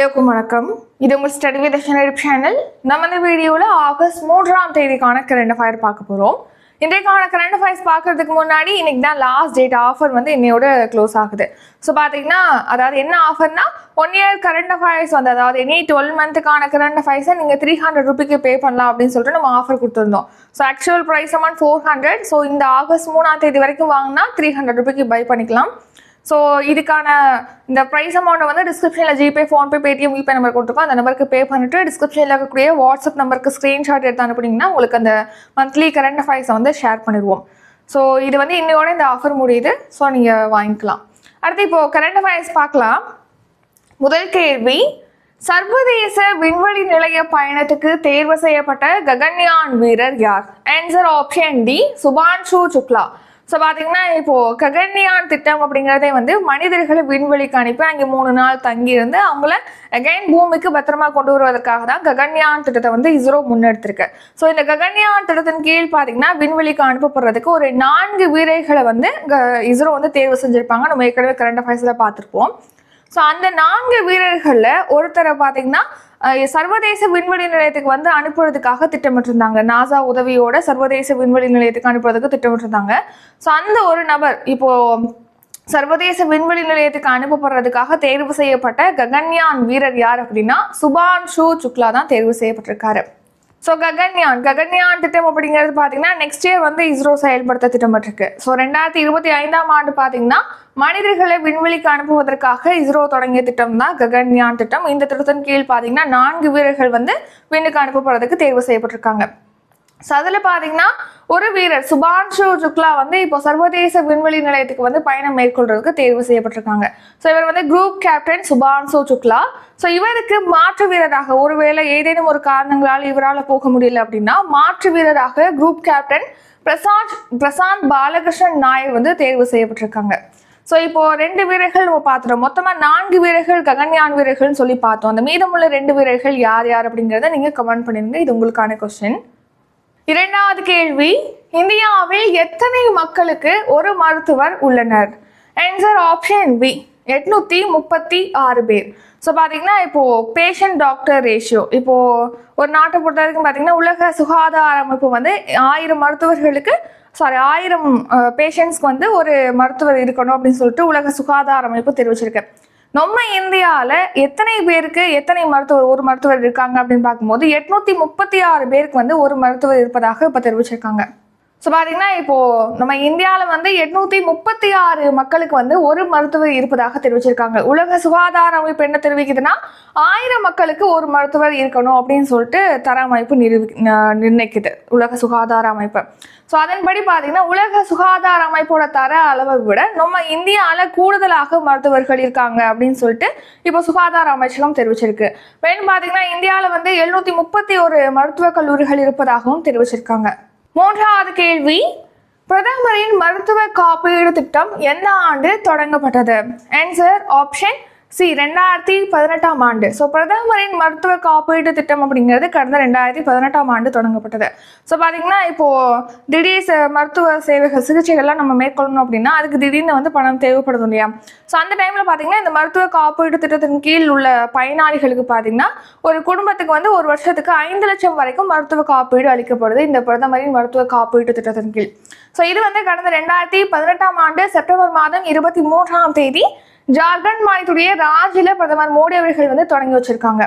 எல்லோருக்கும் வணக்கம். இது உங்கள் ஸ்டடி வித் ஷனரிப் சேனல். நம்ம இந்த வீடியோவில் ஆகஸ்ட் 3ஆம் தேதிக்கான கரண்ட் அஃபேர் பார்க்க போகிறோம். இன்றைக்கான கரண்ட் அஃபேர்ஸ் பார்க்கறதுக்கு முன்னாடி இன்னைக்கு தான் லாஸ்ட் டேட் ஆஃபர் வந்து இன்னையோட க்ளோஸ் ஆகுது. ஸோ பார்த்தீங்கன்னா அதாவது என்ன ஆஃபர்னா 1 இயர் கரண்ட் அஃபேர்ஸ் வந்து அதாவது எனி 12 மந்த்துக்கான கரண்ட் அஃபேர்ஸை நீங்கள் 300 ரூபிக்கு பே பண்ணலாம் அப்படின்னு சொல்லிட்டு நம்ம ஆஃபர் கொடுத்துருந்தோம். So actual price amount 400. So இந்த ஆகஸ்ட் 3ஆம் தேதி வரைக்கும் வாங்கினா 300 ரூபிக்கு பை பண்ணிக்கலாம். ஸோ இதுக்கான இந்த ப்ரைஸ் அமௌண்ட்டை வந்து டிஸ்கிரிப்ஷனில் GPay, PhonePe, Paytm, YouPay number கொடுத்துருக்கோம். அந்த நம்பருக்கு பே பண்ணிட்டு டிஸ்கிரிப்ஷனில் இருக்கக்கூடிய வாட்ஸ்அப் நம்பருக்கு ஸ்க்ரீன்ஷாட் எடுத்து அனுப்புனீங்கன்னா உங்களுக்கு அந்த மந்த்லி கரண்ட் அஃபேர்ஸை வந்து ஷேர் பண்ணிடுவோம். ஸோ இது வந்து இன்னையோட இந்த ஆஃபர் முடியுது. ஸோ நீங்கள் வாங்கிக்கலாம். அடுத்து இப்போது கரண்ட் அஃபேர்ஸ் பார்க்கலாம். முதல் கேள்வி, சர்வதேச விண்வெளி நிலைய பயணத்துக்கு தேர்வு செய்யப்பட்ட ககன்யான் வீரர் யார்? Answer option D, Shubhanshu Shukla. So பார்த்தீங்கன்னா இப்போது ககன்யான் திட்டம் அப்படிங்கிறதே வந்து மனிதர்களை விண்வெளிக்கு அனுப்பி அங்கே 3 நாள் தங்கியிருந்து அவங்கள அகைன் பூமிக்கு பத்திரமா கொண்டு வருவதற்காக தான் ககன்யான் திட்டத்தை வந்து இஸ்ரோ முன்னெடுத்திருக்கு. ஸோ இந்த ககன்யான் திட்டத்தின் கீழ் பார்த்தீங்கன்னா விண்வெளிக்கு அனுப்பப்படுறதுக்கு ஒரு 4 வீரர்களை வந்து இஸ்ரோ வந்து தேர்வு செஞ்சுருப்பாங்க. நம்ம ஏற்கனவே கரண்ட் அஃபேர்ஸில் பார்த்துருப்போம். ஸோ அந்த 4 வீரர்களில் ஒருத்தரை பார்த்தீங்கன்னா சர்வதேச விண்வெளி நிலையத்துக்கு வந்து அனுப்புறதுக்காக திட்டமிட்டிருந்தாங்க. நாசா உதவியோட சர்வதேச விண்வெளி நிலையத்துக்கு அனுப்புறதுக்கு திட்டமிட்டிருந்தாங்க. ஸோ அந்த ஒரு நபர் இப்போ சர்வதேச விண்வெளி நிலையத்துக்கு அனுப்பப்படுறதுக்காக தேர்வு செய்யப்பட்ட ககன்யான் வீரர் யார் அப்படின்னா சுபான்ஷு சுக்லா தான் தேர்வு செய்யப்பட்டிருக்காரு. ஸோ ககன்யான் திட்டம் அப்படிங்கிறது பார்த்தீங்கன்னா நெக்ஸ்ட் இயர் வந்து இஸ்ரோ செயல்படுத்த திட்டமிட்டிருக்கு. ஸோ 2025ஆம் ஆண்டு பார்த்தீங்கன்னா மனிதர்களை விண்வெளிக்கு அனுப்புவதற்காக இஸ்ரோ தொடங்கிய திட்டம் தான் ககன்யான் திட்டம். இந்த திட்டத்தின் கீழ் பார்த்தீங்கன்னா 4 வீரர்கள் வந்து விண்ணுக்கு அனுப்பப்படுறதுக்கு தேர்வு செய்யப்பட்டிருக்காங்க. ஸோ அதில் பார்த்தீங்கன்னா ஒரு வீரர் சுபான்ஷு சுக்லா வந்து இப்போ சர்வதேச விண்வெளி நிலையத்துக்கு வந்து பயணம் மேற்கொள்றதுக்கு தேர்வு செய்யப்பட்டிருக்காங்க. ஸோ இவர் வந்து group captain Shubhanshu Shukla. So இவருக்கு மாற்று வீரராக ஒருவேளை ஏதேனும் ஒரு காரணங்களால் இவரால் போக முடியல அப்படின்னா மாற்று வீரராக குரூப் கேப்டன் பிரசாந்த் பாலகிருஷ்ணன் நாயர் வந்து தேர்வு செய்யப்பட்டிருக்காங்க. ஸோ இப்போ 2 வீரர்கள் நம்ம பார்த்துட்டோம். மொத்தமாக 4 வீரர்கள் ககன்யான் வீரர்கள்னு சொல்லி பார்த்தோம். அந்த மீதமுள்ள 2 வீரர்கள் யார் யார் அப்படிங்கிறத நீங்கள் கமெண்ட் பண்ணிருங்க. இது உங்களுக்கான கொஸ்டின். இரண்டாவது கேள்வி, இந்தியாவில் எத்தனை மக்களுக்கு ஒரு மருத்துவர் உள்ளனர்? ஆன்சர் ஆப்ஷன் பி, 836 பேர். ஸோ பார்த்தீங்கன்னா இப்போது பேஷண்ட் டாக்டர் ரேஷியோ இப்போது ஒரு நாட்டை பொறுத்த வரைக்கும் பார்த்தீங்கன்னா உலக சுகாதார அமைப்பு வந்து 1000 மருத்துவர்களுக்கு 1000 பேஷண்ட்ஸ்க்கு வந்து ஒரு மருத்துவர் இருக்கணும் அப்படின்னு சொல்லிட்டு உலக சுகாதார அமைப்பு தெரிவிச்சிருக்கு. நம்ம இந்தியாவில் எத்தனை பேருக்கு எத்தனை ஒரு மருத்துவர் இருக்காங்க அப்படின்னு பார்க்கும்போது 836 பேருக்கு வந்து ஒரு மருத்துவர் இருப்பதாக இப்போ தெரிவிச்சிருக்காங்க. ஸோ பார்த்தீங்கன்னா இப்போது நம்ம இந்தியாவில் வந்து 836 மக்களுக்கு வந்து ஒரு மருத்துவர் இருப்பதாக தெரிவிச்சிருக்காங்க. உலக சுகாதார அமைப்பு என்ன தெரிவிக்குதுன்னா 1000 மக்களுக்கு ஒரு மருத்துவர் இருக்கணும் அப்படின்னு சொல்லிட்டு தர அமைப்பு நிர்ணயிக்குது உலக சுகாதார அமைப்பு. ஸோ அதன்படி பார்த்தீங்கன்னா உலக சுகாதார அமைப்போட தர அளவை விட நம்ம இந்தியாவில் கூடுதலாக மருத்துவர்கள் இருக்காங்க அப்படின்னு சொல்லிட்டு இப்போ சுகாதார அமைச்சகம் தெரிவிச்சிருக்கு. மேலும் பார்த்தீங்கன்னா இந்தியாவில் வந்து 731 மருத்துவக் கல்லூரிகள் இருப்பதாகவும் தெரிவிச்சிருக்காங்க. மூன்றாவது கேள்வி, பிரதமரின் மருத்துவ காப்பீடு திட்டம் எந்த ஆண்டு தொடங்கப்பட்டது? ஆன்சர் ஆப்ஷன் சி, 2018ஆம் ஆண்டு. ஸோ பிரதமரின் மருத்துவ காப்பீடு திட்டம் அப்படிங்கிறது கடந்த 2018ஆம் ஆண்டு தொடங்கப்பட்டது. ஸோ பார்த்தீங்கன்னா இப்போது திடீர் மருத்துவ சேவைகள் சிகிச்சைகள்லாம் நம்ம மேற்கொள்ளணும் அப்படின்னா அதுக்கு திடீர்னு வந்து பணம் தேவைப்படுது இல்லையா? ஸோ அந்த டைமில் பார்த்தீங்கன்னா இந்த மருத்துவ காப்பீடு திட்டத்தின் கீழ் உள்ள பயனாளிகளுக்கு பார்த்தீங்கன்னா ஒரு குடும்பத்துக்கு வந்து ஒரு வருஷத்துக்கு 5 லட்சம் வரைக்கும் மருத்துவ காப்பீடு அளிக்கப்படுது இந்த பிரதமரின் மருத்துவ காப்பீடு திட்டத்தின் கீழ். ஸோ இது வந்து கடந்த 2018ஆம் ஆண்டு செப்டம்பர் மாதம் 23ஆம் தேதி ஜார்க்கண்ட் மாநிலத்துடைய ராஞ்சில பிரதமர் மோடி அவர்கள் வந்து தொடங்கி வச்சிருக்காங்க.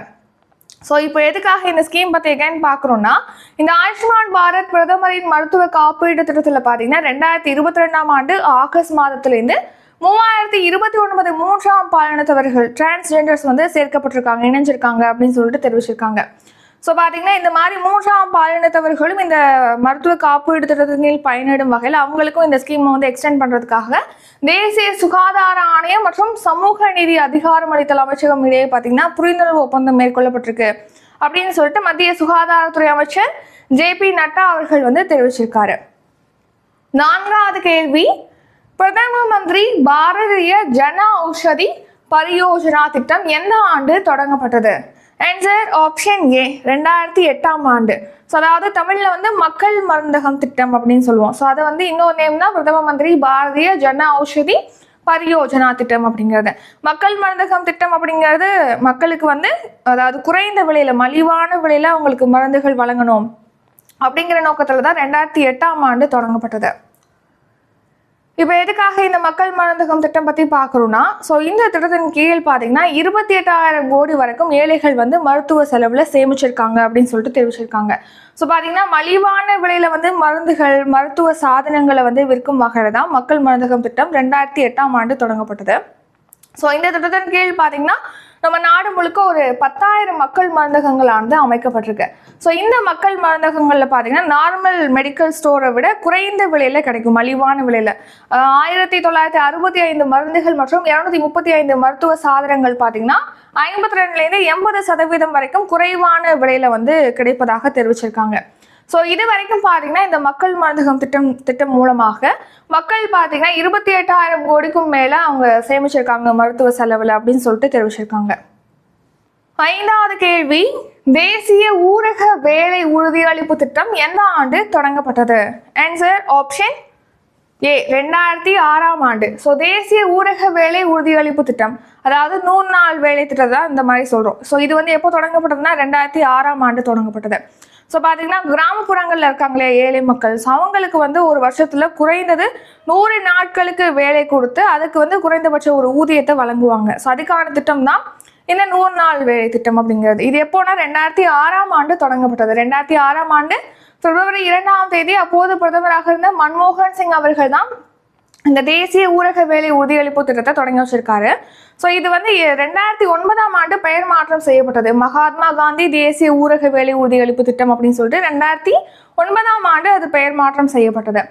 ஸோ இப்போ எதுக்காக இந்த ஸ்கீம் பற்றி எகைன் பார்க்குறோன்னா இந்த ஆயுஷ்மான் பாரத் பிரதமரின் மருத்துவ காப்பீடு திட்டத்தில் பார்த்தீங்கன்னா 2022ஆம் ஆண்டு ஆகஸ்ட் மாதத்துலேருந்து 3029 3ஆம் பாலினத்தவர்கள் டிரான்ஸ்ஜெண்டர்ஸ் வந்து சேர்க்கப்பட்டிருக்காங்க, இணைஞ்சிருக்காங்க அப்படின்னு சொல்லிட்டு தெரிவிச்சிருக்காங்க. ஸோ பார்த்தீங்கன்னா இந்த மாதிரி 3ஆம் பாலினத்தவர்களும் இந்த மருத்துவ காப்பீடு திட்டத்தின் பயனிடும் வகையில் அவங்களுக்கும் இந்த ஸ்கீமை வந்து எக்ஸ்டெண்ட் பண்ணுறதுக்காக தேசிய சுகாதார ஆணையம் மற்றும் சமூக நீதி அதிகாரமளித்தல் அமைச்சகம் இடையே பார்த்தீங்கன்னா புரிந்துணர்வு ஒப்பந்தம் மேற்கொள்ளப்பட்டிருக்கு அப்படின்னு சொல்லிட்டு மத்திய சுகாதாரத்துறை அமைச்சர் JP நட்டா அவர்கள் வந்து தெரிவிச்சிருக்காரு. நான்காவது கேள்வி, பிரதம மந்திரி பாரதிய ஜன ஔஷதி பரியோஜனா திட்டம் எந்த ஆண்டு தொடங்கப்பட்டது? ஆன்சர் ஆப்ஷன் ஏ, 2008ஆம் ஆண்டு. ஸோ அதாவது தமிழில் வந்து மக்கள் மருந்தகம் திட்டம் அப்படின்னு சொல்லுவோம். ஸோ அதை வந்து இன்னொரு நேம் தான் பிரதம மந்திரி பாரதிய ஜன ஔஷதி பரியோஜனா திட்டம் அப்படிங்கிறது. மக்கள் மருந்தகம் திட்டம் அப்படிங்கிறது மக்களுக்கு வந்து அதாவது குறைந்த விலையில மலிவான விலையில அவங்களுக்கு மருந்துகள் வழங்கணும் அப்படிங்கிற நோக்கத்துல தான் 2008ஆம் ஆண்டு தொடங்கப்பட்டது. இப்போ எதுக்காக இந்த மக்கள் மருந்தகம் திட்டம் பற்றி பார்க்குறோம்னா, ஸோ இந்த திட்டத்தின் கீழ் பார்த்தீங்கன்னா 28,000 கோடி வரைக்கும் ஏழைகள் வந்து மருத்துவ செலவில் சேமிச்சிருக்காங்க அப்படின்னு சொல்லிட்டு தெரிவிச்சிருக்காங்க. ஸோ பார்த்தீங்கன்னா மலிவான விலையில் வந்து மருந்துகள் மருத்துவ சாதனங்களை வந்து விற்கும் வகையில் தான் மக்கள் மருந்தகம் திட்டம் 2008ஆம் ஆண்டு தொடங்கப்பட்டது. ஸோ இந்த திட்டத்தின் கீழ் பார்த்தீங்கன்னா நம்ம நாடு முழுக்க ஒரு 10,000 மக்கள் மருந்தகங்களானது அமைக்கப்பட்டிருக்கு. ஸோ இந்த மக்கள் மருந்தகங்களில் பார்த்தீங்கன்னா நார்மல் மெடிக்கல் ஸ்டோரை விட குறைந்த விலையில் கிடைக்கும், மலிவான விலையில். 1965 மருந்துகள் மற்றும் 235 மருத்துவ சாதனங்கள் பார்த்தீங்கன்னா 52லேருந்து 80% வரைக்கும் குறைவான விலையில் வந்து கிடைப்பதாக தெரிவிச்சிருக்காங்க. ஸோ இது வரைக்கும் பார்த்தீங்கன்னா இந்த மக்கள் மருந்தகம் திட்டம் மூலமாக மக்கள் பார்த்தீங்கன்னா 28,000 கோடிக்கும் மேலே அவங்க சேமிச்சிருக்காங்க மருத்துவ செலவில் அப்படின்னு சொல்லிட்டு தெரிவிச்சிருக்காங்க. 5வது கேள்வி, தேசிய ஊரக வேலை உறுதியளிப்பு திட்டம் எந்த ஆண்டு தொடங்கப்பட்டது? ஆன்சர் ஆப்ஷன் ஏ 2006ஆம் ஆண்டு. ஸோ தேசிய ஊரக வேலை உறுதியளிப்பு திட்டம், அதாவது 100 நாள் வேலை திட்டம் தான் இந்த மாதிரி சொல்கிறோம். ஸோ இது வந்து எப்போ தொடங்கப்பட்டதுன்னா 2006ஆம் ஆண்டு தொடங்கப்பட்டது. ஸோ பார்த்தீங்கன்னா கிராமப்புறங்களில் இருக்காங்களே ஏழை மக்கள், ஸோ அவங்களுக்கு வந்து ஒரு வருஷத்தில் குறைந்தது 100 நாட்களுக்கு வேலை கொடுத்து அதுக்கு வந்து குறைந்தபட்ச ஒரு ஊதியத்தை வழங்குவாங்க. ஸோ அதுக்கான திட்டம் தான் இந்த 100 நாள் வேலை திட்டம் அப்படிங்கிறது. இது எப்போனா 2006ஆம் ஆண்டு தொடங்கப்பட்டது. 2006ஆம் ஆண்டு பிப்ரவரி 2ஆம் தேதி அப்போது பிரதமராக இருந்த மன்மோகன் சிங் அவர்கள் தான் இந்த தேசிய ஊரக வேலை உறுதியளிப்பு திட்டத்தை தொடங்கி வச்சிருக்காரு. ஸோ இது வந்து 2009ஆம் ஆண்டு பெயர் மாற்றம் செய்யப்பட்டது. மகாத்மா காந்தி தேசிய ஊரக வேலை உறுதியளிப்பு திட்டம் அப்படின்னு சொல்லிட்டு 2009ஆம் ஆண்டு அது பெயர் மாற்றம் செய்யப்பட்டது.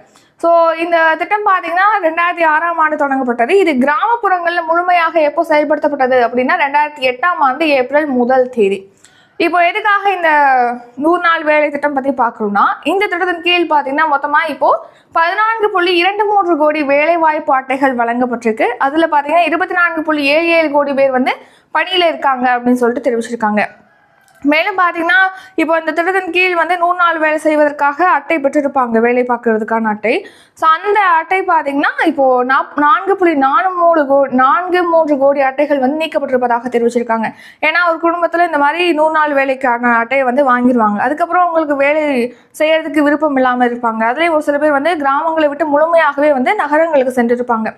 ஸோ இந்த திட்டம் பார்த்தீங்கன்னா 2006ஆம் ஆண்டு தொடங்கப்பட்டது. இது கிராமப்புறங்களில் முழுமையாக எப்போ செயல்படுத்தப்பட்டது அப்படின்னா 2008ஆம் ஆண்டு ஏப்ரல் 1 தேதி. இப்போ எதுக்காக இந்த 100 நாள் வேலை திட்டம் பற்றி பார்க்குறோம்னா, இந்த திட்டத்தின் கீழ் பார்த்தீங்கன்னா மொத்தமாக இப்போ 14.23 கோடி வேலை வாய்ப்பு அட்டைகள் வழங்கப்பட்டிருக்கு. அதில் பார்த்தீங்கன்னா 24.77 கோடி பேர் வந்து பணியில் இருக்காங்க அப்படின்னு சொல்லிட்டு தெரிவிச்சிருக்காங்க. மேலும் பார்த்தீங்கன்னா இப்போ இந்த திட்டத்தின் கீழ் வந்து 100 நாள் வேலை செய்வதற்காக அட்டை பெற்றிருப்பாங்க, வேலை பார்க்கறதுக்கான அட்டை. ஸோ அந்த அட்டை பார்த்தீங்கன்னா இப்போ 4.43 கோடி அட்டைகள் வந்து நீக்கப்பட்டிருப்பதாக தெரிவிச்சிருக்காங்க. ஏன்னா ஒரு குடும்பத்தில் இந்த மாதிரி 100 நாள் வேலைக்கான அட்டையை வந்து வாங்கிடுவாங்க. அதுக்கப்புறம் அவங்களுக்கு வேலை செய்யறதுக்கு விருப்பம் இல்லாமல் இருப்பாங்க. அதுலேயும் ஒரு சில பேர் வந்து கிராமங்களை விட்டு முழுமையாகவே வந்து நகரங்களுக்கு சென்றிருப்பாங்க.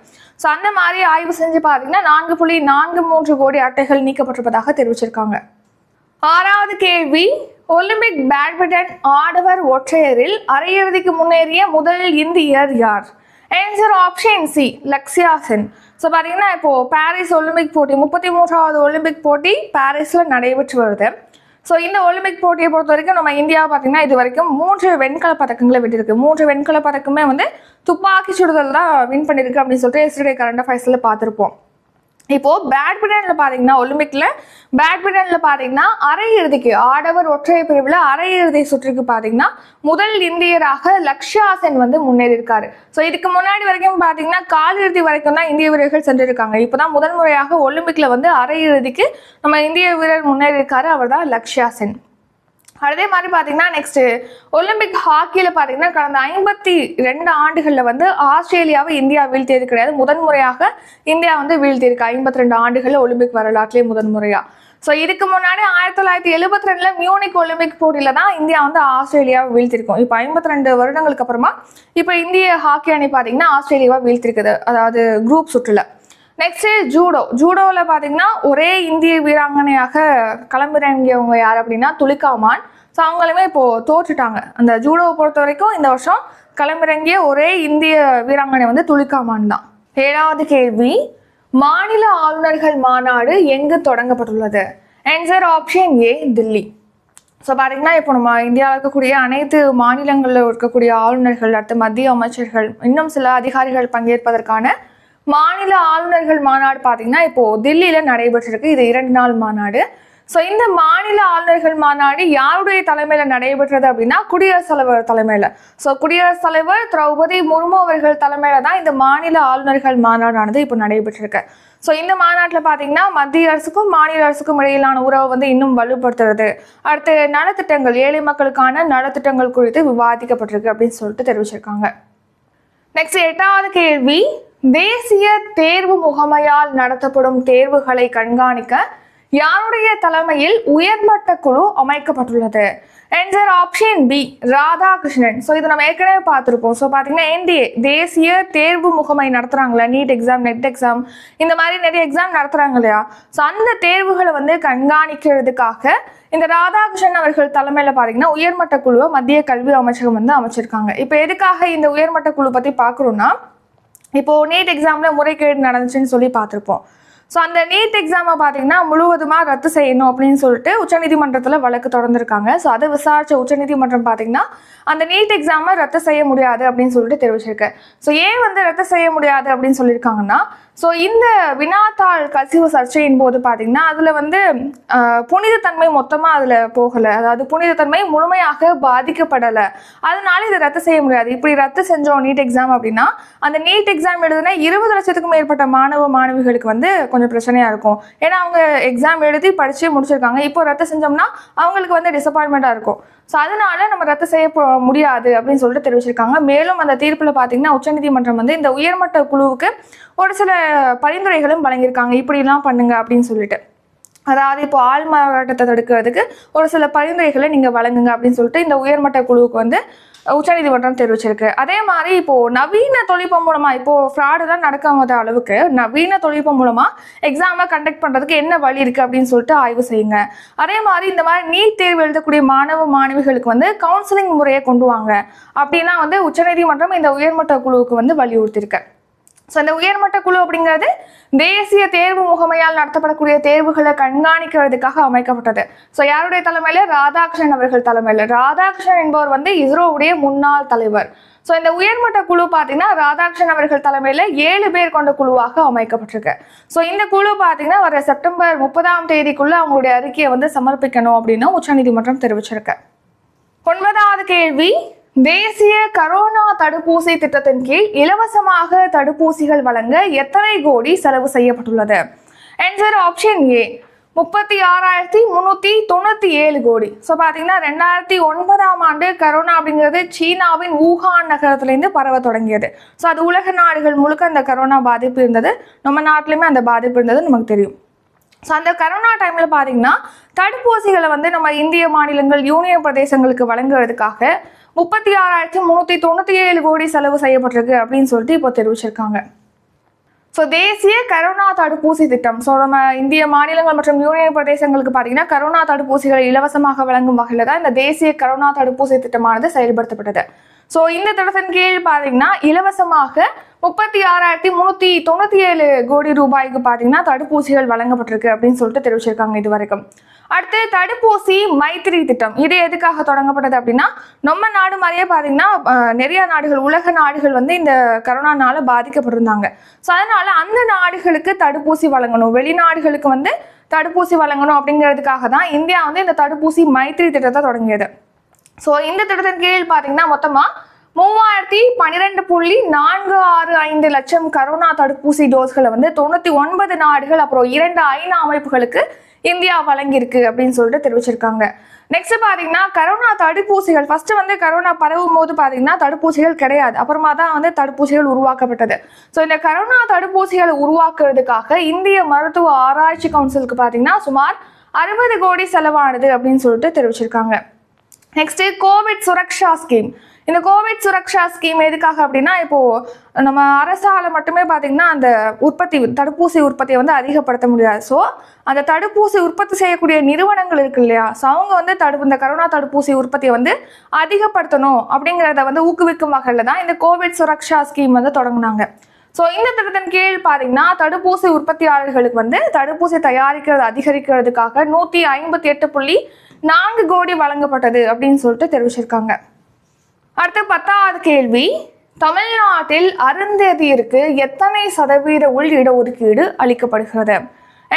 ஸோ அந்த மாதிரி ஆய்வு செஞ்சு பார்த்தீங்கன்னா 4.43 கோடி அட்டைகள் நீக்கப்பட்டிருப்பதாக தெரிவிச்சிருக்காங்க. 6வது கேள்வி, ஒலிம்பிக் பேட்மிண்டன் ஆடவர் ஒற்றையரில் அரையிறுதிக்கு முன்னேறிய முதல் இந்தியர் யார்? Answer option C Lakshya Sen. So பார்த்தீங்கன்னா இப்போ பாரிஸ் ஒலிம்பிக் போட்டி 33வது ஒலிம்பிக் போட்டி பாரிஸில் நடைபெற்று வருது. ஸோ இந்த ஒலிம்பிக் போட்டியை பொறுத்த வரைக்கும் நம்ம இந்தியா பார்த்தீங்கன்னா இது வரைக்கும் 3 வெண்கல பதக்கங்களை வெட்டிருக்கு. 3 வெண்கல பதக்கமே வந்து துப்பாக்கி சுடுதல் தான் வின் பண்ணியிருக்கு அப்படின்னு சொல்லிட்டு எஸ்டர்டே கரண்ட் அஃபேர்ஸில் பார்த்துருப்போம். இப்போ பேட்மிண்டன்ல பாத்தீங்கன்னா ஒலிம்பிக்ல பேட்மிண்டன்ல பாத்தீங்கன்னா அரையிறுதிக்கு ஆடவர் ஒற்றையர் பிரிவில் அரையிறுதி சுற்றுக்கு பாத்தீங்கன்னா முதல் இந்தியராக லக்ஷ்யா சென் வந்து முன்னேறி இருக்காரு. ஸோ இதுக்கு முன்னாடி வரைக்கும் பாத்தீங்கன்னா காலிறுதி வரைக்கும் தான் இந்திய வீரர்கள் சென்றிருக்காங்க. இப்போதான் முதல் முறையாக ஒலிம்பிக்ல வந்து அரையிறுதிக்கு நம்ம இந்திய வீரர் முன்னேறி இருக்காரு, அவர் தான் லக்ஷ்யா சென். அதே மாதிரி பார்த்தீங்கன்னா நெக்ஸ்ட் ஒலிம்பிக் ஹாக்கியில் பார்த்தீங்கன்னா கடந்த 52 ஆண்டுகளில் வந்து ஆஸ்திரேலியாவை இந்தியா வீழ்த்தியது கிடையாது. முதன்முறையாக இந்தியா வந்து வீழ்த்தியிருக்கு 52 ஆண்டுகளில் ஒலிம்பிக் வரலாற்றிலே முதன்முறையாக. ஸோ இதுக்கு முன்னாடி 1972 மியூனிக் ஒலிம்பிக் போட்டியில் தான் இந்தியா வந்து ஆஸ்திரேலியாவை வீழ்த்திருக்கும். இப்போ 52 வருடங்களுக்கு அப்புறமா இப்போ இந்திய ஹாக்கி அணி பார்த்தீங்கன்னா ஆஸ்திரேலியாவை வீழ்த்திருக்குது, அதாவது குரூப் சுற்றுல. நெக்ஸ்ட் ஜூடோவில் பார்த்தீங்கன்னா ஒரே இந்திய வீராங்கனையாக களமிறங்கியவங்க யார் அப்படின்னா துலிகா மான். ஸோ அவங்களுமே இப்போது தோற்றுட்டாங்க. அந்த ஜூடோவை பொறுத்த வரைக்கும் இந்த வருஷம் களமிறங்கிய ஒரே இந்திய வீராங்கனை வந்து துலிகா மான் தான். 7வது கேள்வி, மாநில ஆளுநர்கள் மாநாடு எங்கு தொடங்கப்பட்டுள்ளது? Answer option A Delhi. So பார்த்தீங்கன்னா இப்போ நம்ம இந்தியாவில் இருக்கக்கூடிய அனைத்து மாநிலங்களில் இருக்கக்கூடிய ஆளுநர்கள், அடுத்து மத்திய அமைச்சர்கள், இன்னும் சில அதிகாரிகள் பங்கேற்பதற்கான மாநில ஆளுநர்கள் மாநாடு பார்த்தீங்கன்னா இப்போ தில்லியில் நடைபெற்றிருக்கு. இது 2 நாள் மாநாடு. ஸோ இந்த மாநில ஆளுநர்கள் மாநாடு யாருடைய தலைமையில் நடைபெற்றது அப்படின்னா குடியரசுத் தலைவர் தலைமையில். ஸோ குடியரசுத் தலைவர் திரௌபதி முர்மு அவர்கள் தலைமையில் தான் இந்த மாநில ஆளுநர்கள் மாநாடானது இப்போ நடைபெற்றிருக்கு. ஸோ இந்த மாநாட்டில் பார்த்தீங்கன்னா மத்திய அரசுக்கும் மாநில அரசுக்கும் இடையிலான உறவை வந்து இன்னும் வலுப்படுத்துறது, அடுத்து நலத்திட்டங்கள், ஏழை மக்களுக்கான நலத்திட்டங்கள் குறித்து விவாதிக்கப்பட்டிருக்கு அப்படின்னு சொல்லிட்டு தெரிவிச்சிருக்காங்க. நெக்ஸ்ட் 8வது கேள்வி, தேசிய தேர்வு முகமையால் நடத்தப்படும் தேர்வுகளை கண்காணிக்க யாருடைய தலைமையில் உயர்மட்ட குழு அமைக்கப்பட்டுள்ளது? Answer option B, Radhakrishnan. So இதை நம்ம ஏற்கனவே பார்த்துருப்போம். ஸோ பார்த்தீங்கன்னா என்டிஏ தேசிய தேர்வு முகமை நடத்துகிறாங்களா, நீட் எக்ஸாம், நெட் எக்ஸாம், இந்த மாதிரி நிறைய எக்ஸாம் நடத்துகிறாங்க இல்லையா? ஸோ அந்த தேர்வுகளை வந்து கண்காணிக்கிறதுக்காக இந்த ராதாகிருஷ்ணன் அவர்கள் தலைமையில் பார்த்தீங்கன்னா உயர்மட்ட குழுவை மத்திய கல்வி அமைச்சகம் வந்து அமைச்சிருக்காங்க. இப்போ எதுக்காக இந்த உயர்மட்ட குழு பற்றி பார்க்குறோன்னா, இப்போது நீட் எக்ஸாமில் முறைகேடு நடந்துச்சுன்னு சொல்லி பார்த்துருப்போம். ஸோ அந்த நீட் எக்ஸாமை பார்த்தீங்கன்னா முழுவதுமாக ரத்து செய்யணும் அப்படின்னு சொல்லிட்டு உச்சநீதிமன்றத்தில் வழக்கு தொடர்ந்துருக்காங்க. ஸோ அதை விசாரித்த உச்சநீதிமன்றம் பார்த்தீங்கன்னா அந்த நீட் எக்ஸாமை ரத்து செய்ய முடியாது அப்படின்னு சொல்லிட்டு தெரிவிச்சிருக்கு. ஸோ ஏன் வந்து ரத்து செய்ய முடியாது அப்படின்னு சொல்லியிருக்காங்கன்னா, ஸோ இந்த வினாத்தாள் கசிவு சர்ச்சையின் போது பார்த்தீங்கன்னா அதில் வந்து புனிதத்தன்மை மொத்தமாக அதில் போகலை, அதாவது புனிதத்தன்மை முழுமையாக பாதிக்கப்படலை, அதனால இதை ரத்து செய்ய முடியாது. இப்படி ரத்து செஞ்சோம் நீட் எக்ஸாம் அப்படின்னா அந்த நீட் எக்ஸாம் எழுதுனா 20 லட்சத்துக்கும் மேற்பட்ட மாணவிகளுக்கு வந்து கொஞ்சம் பிரச்சனையாக இருக்கும். ஏன்னா அவங்க எக்ஸாம் எழுதி படித்து முடிச்சிருக்காங்க. இப்போ ரத்து செஞ்சோம்னா அவங்களுக்கு வந்து டிசப்பாயின்மெண்ட்டாக இருக்கும். ஸோ அதனால நம்ம ரத்து செய்ய முடியாது அப்படின்னு சொல்லிட்டு தெரிவிச்சிருக்காங்க. மேலும் அந்த தீர்ப்பில் பார்த்தீங்கன்னா உச்சநீதிமன்றம் வந்து இந்த உயர்மட்ட குழுவுக்கு ஒரு சில பரிந்துரைகளும் வழங்கியிருக்காங்க, இப்படிலாம் பண்ணுங்க அப்படின்னு சொல்லிட்டு. அதாவது இப்போ ஆள்மாறாட்டத்தை தடுக்கிறதுக்கு ஒரு சில பரிந்துரைகளை நீங்கள் வழங்குங்க அப்படின்னு சொல்லிட்டு இந்த உயர்மட்ட குழுவுக்கு வந்து உச்சநீதிமன்றம் தெரிவிச்சிருக்கு. அதே மாதிரி இப்போது நவீன தொழில்நுட்பம் மூலமாக இப்போது ஃப்ராடு தான் நடக்காத அளவுக்கு நவீன தொழில்நுட்பம் மூலமாக எக்ஸாமை கண்டக்ட் பண்ணுறதுக்கு என்ன வழி இருக்குது அப்படின்னு சொல்லிட்டு ஆய்வு செய்யுங்க. அதே மாதிரி இந்த மாதிரி நீட் தேர்வு எழுதக்கூடிய மாணவிகளுக்கு வந்து கவுன்சிலிங் முறையை கொண்டு வாங்க அப்படின்னா வந்து உச்சநீதிமன்றம் இந்த உயர்மட்ட குழுவுக்கு வந்து வலியுறுத்தியிருக்கு. ஸோ இந்த உயர்மட்ட குழு அப்படிங்கிறது தேசிய தேர்வு முகமையால் நடத்தப்படக்கூடிய தேர்வுகளை கண்காணிக்கிறதுக்காக அமைக்கப்பட்டது. ஸோ யாருடைய தலைமையில்? ராதாகிருஷ்ணன் அவர்கள் தலைமையில். ராதாகிருஷ்ணன் என்பவர் வந்து இஸ்ரோவுடைய முன்னாள் தலைவர். ஸோ இந்த உயர்மட்ட குழு பார்த்தீங்கன்னா ராதாகிருஷ்ணன் அவர்கள் தலைமையில் 7 பேர் கொண்ட குழுவாக அமைக்கப்பட்டிருக்கு. ஸோ இந்த குழு பார்த்தீங்கன்னா வர செப்டம்பர் 30 அவங்களுடைய அறிக்கையை வந்து சமர்ப்பிக்கணும் அப்படின்னு உச்சநீதிமன்றம் தெரிவிச்சிருக்கு. 9வது கேள்வி, தேசிய கரோனா தடுப்பூசி திட்டத்தின் கீழ் இலவசமாக தடுப்பூசிகள் வழங்க எத்தனை கோடி செலவு செய்யப்பட்டுள்ளது? ஆன்சர் ஆப்ஷன் ஏ, 36,397 கோடி. ஸோ பார்த்தீங்கன்னா 2009ஆம் ஆண்டு கரோனா அப்படிங்கிறது சீனாவின் ஊகான் நகரத்திலேருந்து பரவ தொடங்கியது. ஸோ அது உலக நாடுகள் முழுக்க அந்த கரோனா பாதிப்பு இருந்தது, நம்ம நாட்டிலையுமே அந்த பாதிப்பு இருந்தது நமக்கு தெரியும். ஸோ அந்த கரோனா டைமில் பார்த்தீங்கன்னா தடுப்பூசிகளை வந்து நம்ம இந்திய மாநிலங்கள், யூனியன் பிரதேசங்களுக்கு வழங்குறதுக்காக 36,397 கோடி செலவு செய்யப்பட்டிருக்கு அப்படின்னு சொல்லிட்டு இப்போ தெரிவிச்சிருக்காங்க. ஸோ தேசிய கரோனா தடுப்பூசி திட்டம், ஸோ நம்ம இந்திய மாநிலங்கள் மற்றும் யூனியன் பிரதேசங்களுக்கு பார்த்தீங்கன்னா கரோனா தடுப்பூசிகளை இலவசமாக வழங்கும் வகையில் தான் இந்த தேசிய கரோனா தடுப்பூசி திட்டமானது செயல்படுத்தப்பட்டது. ஸோ இந்த திட்டத்தின் கீழ் பார்த்தீங்கன்னா இலவசமாக 36,397 கோடி ரூபாய்க்கு பார்த்தீங்கன்னா தடுப்பூசிகள் வழங்கப்பட்டிருக்கு அப்படின்னு சொல்லிட்டு தெரிவிச்சிருக்காங்க இது வரைக்கும். அடுத்து தடுப்பூசி மைத்திரி திட்டம், இது எதுக்காக தொடங்கப்பட்டது அப்படின்னா நம்ம நாடு மாதிரியே பார்த்தீங்கன்னா நிறைய நாடுகள், உலக நாடுகள் வந்து இந்த கரோனானால பாதிக்கப்பட்டிருந்தாங்க. ஸோ அதனால அந்த நாடுகளுக்கு தடுப்பூசி வழங்கணும், வெளிநாடுகளுக்கு வந்து தடுப்பூசி வழங்கணும் அப்படிங்கிறதுக்காக தான் இந்தியா வந்து இந்த தடுப்பூசி மைத்திரி திட்டத்தை தொடங்கியது. ஸோ இந்த திட்டத்தின் கீழ் பார்த்தீங்கன்னா மொத்தமாக 3012.465 லட்சம் கரோனா தடுப்பூசி டோஸ்களை வந்து 99 நாடுகள் அப்புறம் 2 ஐநா அமைப்புகளுக்கு இந்தியா வழங்கியிருக்கு அப்படின்னு சொல்லிட்டு தெரிவிச்சிருக்காங்க. நெக்ஸ்ட் பார்த்தீங்கன்னா கரோனா தடுப்பூசிகள், ஃபர்ஸ்ட் வந்து கரோனா பரவும் போது பார்த்தீங்கன்னா தடுப்பூசிகள் கிடையாது, அப்புறமா தான் வந்து தடுப்பூசிகள் உருவாக்கப்பட்டது. ஸோ இந்த கரோனா தடுப்பூசிகளை உருவாக்குறதுக்காக இந்திய மருத்துவ ஆராய்ச்சி கவுன்சிலுக்கு பார்த்தீங்கன்னா சுமார் 60 கோடி செலவானது அப்படின்னு சொல்லிட்டு தெரிவிச்சிருக்காங்க. Next Covid Suraksha scheme. இந்த கோவிட் சுரக்ஷா ஸ்கீம் எதுக்காக அப்படின்னா இப்போது நம்ம அரசால் மட்டுமே பார்த்தீங்கன்னா அந்த தடுப்பூசி உற்பத்தியை வந்து அதிகப்படுத்த முடியாது. ஸோ அந்த தடுப்பூசி உற்பத்தி செய்யக்கூடிய நிறுவனங்கள் இருக்கு இல்லையா, ஸோ அவங்க வந்து இந்த கரோனா தடுப்பூசி உற்பத்தியை வந்து அதிகப்படுத்தணும் அப்படிங்கிறத வந்து ஊக்குவிக்கும் வகையில் தான் இந்த கோவிட் சுரக்ஷா ஸ்கீம் வந்து தொடங்கினாங்க. ஸோ இந்த திட்டத்தின் கீழ் பார்த்தீங்கன்னா தடுப்பூசி உற்பத்தியாளர்களுக்கு வந்து தடுப்பூசி தயாரிக்கிறது அதிகரிக்கிறதுக்காக 158.4 கோடி வழங்கப்பட்டது அப்படின்னு சொல்லிட்டு தெரிவிச்சிருக்காங்க. அடுத்து 10வது கேள்வி, தமிழ்நாட்டில் அருந்ததியருக்கு எத்தனை சதவீத உள் இடஒதுக்கீடு அளிக்கப்படுகிறது?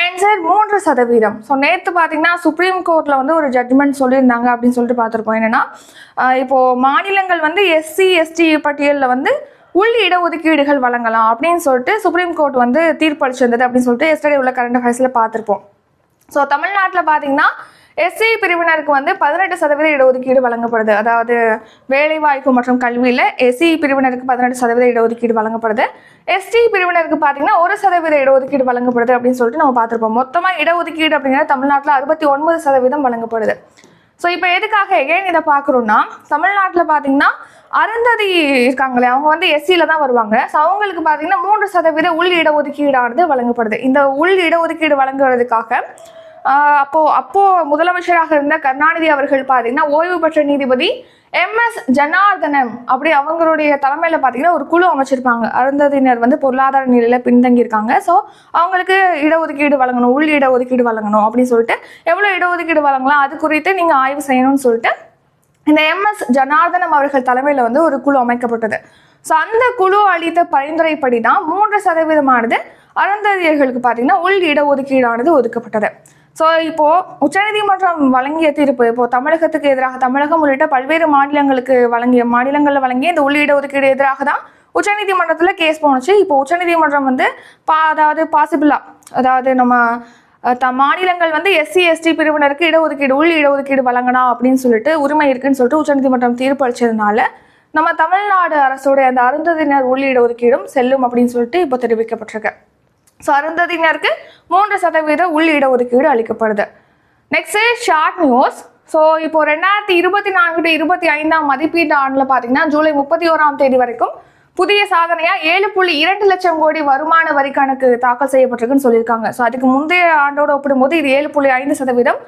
ஆன்சர் 3%. ஸோ நேற்று பார்த்தீங்கன்னா சுப்ரீம் கோர்ட்டில் வந்து ஒரு ஜட்ஜ்மெண்ட் சொல்லியிருந்தாங்க அப்படின்னு சொல்லிட்டு பார்த்துருப்போம். என்னென்னா இப்போது மாநிலங்கள் வந்து SC ST பட்டியலில் வந்து உள் இடஒதுக்கீடுகள் வழங்கலாம் அப்படின்னு சொல்லிட்டு சுப்ரீம் கோர்ட் வந்து தீர்ப்பளிச்சிருந்தது அப்படின்னு சொல்லிட்டு எஸ்டர்டே உள்ள கரண்ட் அஃபேர்ஸில் பார்த்துருப்போம். ஸோ தமிழ்நாட்டில் பார்த்தீங்கன்னா எஸ்சி பிரிவினருக்கு வந்து 18% இடஒதுக்கீடு வழங்கப்படுது. அதாவது வேலைவாய்ப்பு மற்றும் கல்வியில் எஸ்சி பிரிவினருக்கு 18% இடஒதுக்கீடு வழங்கப்படுது. எஸ்டி பிரிவினருக்கு பார்த்தீங்கன்னா 1% இடஒதுக்கீடு வழங்கப்படுது அப்படின்னு சொல்லிட்டு நம்ம பார்த்துருப்போம். மொத்தமாக இடஒதுக்கீடு அப்படிங்கிறது தமிழ்நாட்டில் 69% வழங்கப்படுது. ஸோ இப்போ எதுக்காக எகைன் இதை பார்க்குறோம்னா, தமிழ்நாட்டில் பார்த்தீங்கன்னா அருந்ததி இருக்காங்களே, அவங்க வந்து எஸ்சியில் தான் வருவாங்க. ஸோ அவங்களுக்கு பார்த்தீங்கன்னா 3% உள் இடஒதுக்கீடானது வழங்கப்படுது. இந்த உள் இடஒதுக்கீடு வழங்குறதுக்காக அப்போ முதலமைச்சராக இருந்த கருணாநிதி அவர்கள் பார்த்தீங்கன்னா ஓய்வு பெற்ற நீதிபதி MS ஜனார்தனம் அப்படி அவங்களுடைய தலைமையில் பார்த்தீங்கன்னா ஒரு குழு அமைச்சிருப்பாங்க. அருந்ததியினர் வந்து பொருளாதார நிலையில் பின்தங்கியிருக்காங்க. ஸோ அவங்களுக்கு இடஒதுக்கீடு வழங்கணும், உள் இடஒதுக்கீடு வழங்கணும் அப்படின்னு சொல்லிட்டு எவ்வளோ இடஒதுக்கீடு வழங்கலாம் அது குறித்து நீங்கள் ஆய்வு செய்யணும்னு சொல்லிட்டு இந்த MS ஜனார்தனம் அவர்கள் தலைமையில் வந்து ஒரு குழு அமைக்கப்பட்டது. ஸோ அந்த குழு அளித்த பரிந்துரைப்படி தான் 3% அருந்ததியர்களுக்கு பார்த்தீங்கன்னா உள் இடஒதுக்கீடானது ஒதுக்கப்பட்டது. ஸோ இப்போ உச்சநீதிமன்றம் வழங்கிய தீர்ப்பு, இப்போ தமிழகத்துக்கு எதிராக தமிழகம் உள்ளிட்ட பல்வேறு மாநிலங்களில் வழங்கிய இந்த உள் இடஒதுக்கீடு எதிராக தான் உச்சநீதிமன்றத்தில் கேஸ் போனுச்சு. இப்போ உச்சநீதிமன்றம் வந்து அதாவது நம்ம மாநிலங்கள் வந்து எஸ்சி எஸ்டி பிரிவினருக்கு உள் இடஒதுக்கீடு வழங்கலாம் அப்படின்னு சொல்லிட்டு உரிமை இருக்குன்னு சொல்லிட்டு உச்சநீதிமன்றம் தீர்ப்பு அளிச்சதுனால நம்ம தமிழ்நாடு அரசோடைய அந்த அருந்ததியினர் உள் இடஒதுக்கீடும் செல்லும் அப்படின்னு சொல்லிட்டு இப்போ தெரிவிக்கப்பட்டிருக்கு. ஸோ அருந்ததியினருக்கு 3% உள் இடஒதுக்கீடு அளிக்கப்படுது. Next short news. ஸோ இப்போ 2024-25 மதிப்பீட்டு ஆண்டில் பார்த்தீங்கன்னா ஜூலை 31 வரைக்கும் புதிய சாதனையா 7.2 லட்சம் கோடி வருமான வரி கணக்கு தாக்கல் செய்யப்பட்டிருக்குன்னு சொல்லியிருக்காங்க. ஸோ அதுக்கு முந்தைய ஆண்டோட ஒப்பிடும்போது இது 7.5%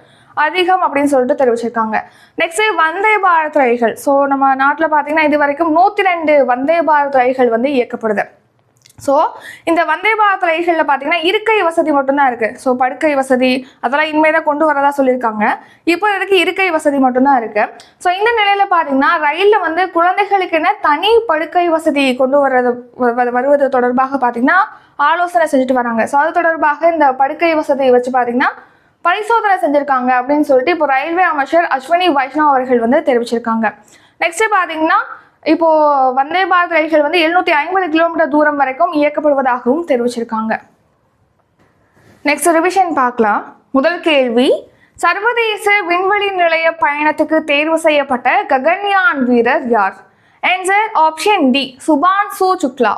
அதிகம் அப்படின்னு சொல்லிட்டு தெரிவிச்சிருக்காங்க. நெக்ஸ்ட் வந்தே பாரத் ரயில்கள். ஸோ நம்ம நாட்டில் பார்த்தீங்கன்னா இது வரைக்கும் 102 வந்தே பாரத் ரயில்கள் வந்து இயக்கப்படுது. ஸோ இந்த வந்தே பாரத் ரயில்களில் பார்த்தீங்கன்னா இருக்கை வசதி மட்டும்தான் இருக்குது. ஸோ படுக்கை வசதி அதெல்லாம் இனிமேல் தான் கொண்டு வரதா சொல்லியிருக்காங்க. இப்போ இதுக்கு இருக்கை வசதி மட்டும்தான் இருக்குது. ஸோ இந்த நிலையில் பார்த்தீங்கன்னா ரயிலில் வந்து குழந்தைகளுக்கென தனி படுக்கை வசதி கொண்டு வருவது தொடர்பாக பார்த்தீங்கன்னா ஆலோசனை செஞ்சுட்டு வராங்க. ஸோ அது தொடர்பாக இந்த படுக்கை வசதியை வச்சு பார்த்தீங்கன்னா பரிசோதனை செஞ்சுருக்காங்க அப்படின்னு சொல்லிட்டு இப்போ ரயில்வே அமைச்சர் அஸ்வினி வைஷ்ணவ் அவர்கள் வந்து தெரிவிச்சிருக்காங்க. நெக்ஸ்ட் பார்த்தீங்கன்னா இப்போ வந்தே பாரத் ரயில்கள் வந்து 750 கிலோமீட்டர் தூரம் வரைக்கும் இயக்கப்படுவதாகவும் தெரிவிச்சிருக்காங்க. நெக்ஸ்ட் ரிவிஷன் பார்க்கலாம். முதல் கேள்வி, சர்வதேச விண்வெளி நிலைய பயணத்துக்கு தேர்வு செய்யப்பட்ட ககன்யான் வீரர் யார்? Answer option D, Shubhanshu Shukla.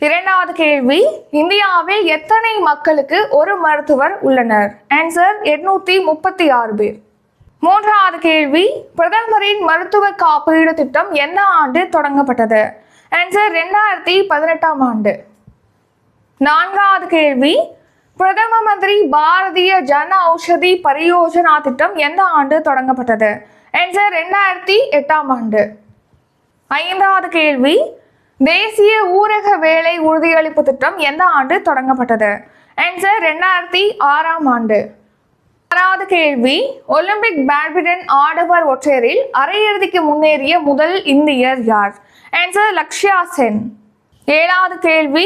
இரண்டாவது கேள்வி, இந்தியாவில் எத்தனை மக்களுக்கு ஒரு மருத்துவர் உள்ளனர்? ஆன்சர் 836 பேர். மூன்றாவது கேள்வி, பிரதமரின் மருத்துவ காப்பீடு திட்டம் எந்த ஆண்டு தொடங்கப்பட்டது? ஆன்சர் 2018 ஆண்டு. நான்காவது கேள்வி, பிரதம மந்திரி பாரதிய ஜன ஔஷதி பரியோஜனா திட்டம் எந்த ஆண்டு தொடங்கப்பட்டது? ஆன்சர் 2008 ஆண்டு. ஐந்தாவது கேள்வி, தேசிய ஊரக வேலை உறுதியளிப்பு திட்டம் எந்த ஆண்டு தொடங்கப்பட்டது? ஆன்சர் 2006 ஆண்டு. ஆறாவது கேள்வி, ஒலிம்பிக் பேட்மிண்டன் ஆடவர் ஒற்றையரில் அரையிறுதிக்கு முன்னேறிய முதல் இந்தியர் யார்? ஆன்சர் லக்ஷ்யா சென். ஏழாவது கேள்வி,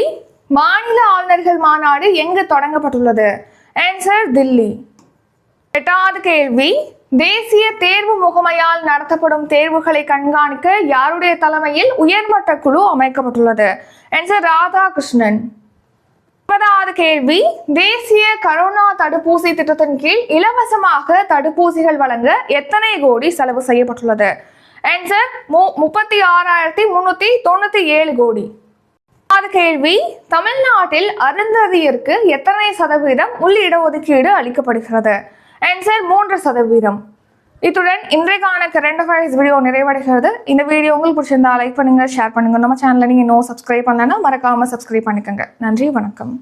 மாநில ஆளுநர்கள் மாநாடு எங்கு தொடங்கப்பட்டுள்ளது? ஆன்சர் தில்லி. எட்டாவது கேள்வி, தேசிய தேர்வு முகமையால் நடத்தப்படும் தேர்வுகளை கண்காணிக்க யாருடைய தலைமையில் உயர்மட்ட குழு அமைக்கப்பட்டுள்ளது? ஆன்சர் ராதாகிருஷ்ணன். 9வது கேள்வி, தேசிய கரோனா தடுப்பூசி திட்டத்தின் கீழ் இலவசமாக தடுப்பூசிகள் வழங்க எத்தனை கோடி செலவு செய்யப்பட்டுள்ளது? ஆன்சர் 36,397 கோடி. கேள்வி, தமிழ்நாட்டில் அருந்ததியருக்கு எத்தனை சதவீதம் உள் இடஒதுக்கீடு அளிக்கப்படுகிறது? ஆன்சர் 3%. இத்துடன் இன்றைக்கான கரண்ட் அஃபேர்ஸ் வீடியோ நிறைவடைகிறது. இந்த வீடியோ உங்களுக்கு பிடிச்சிருந்தா லைக் பண்ணுங்க, ஷேர் பண்ணுங்க. நம்ம சேனலை நீங்க இன்னும் சப்ஸ்கிரைப் பண்ணலன்னா மறக்காம சப்ஸ்கிரைப் பண்ணிக்கோங்க. நன்றி, வணக்கம்.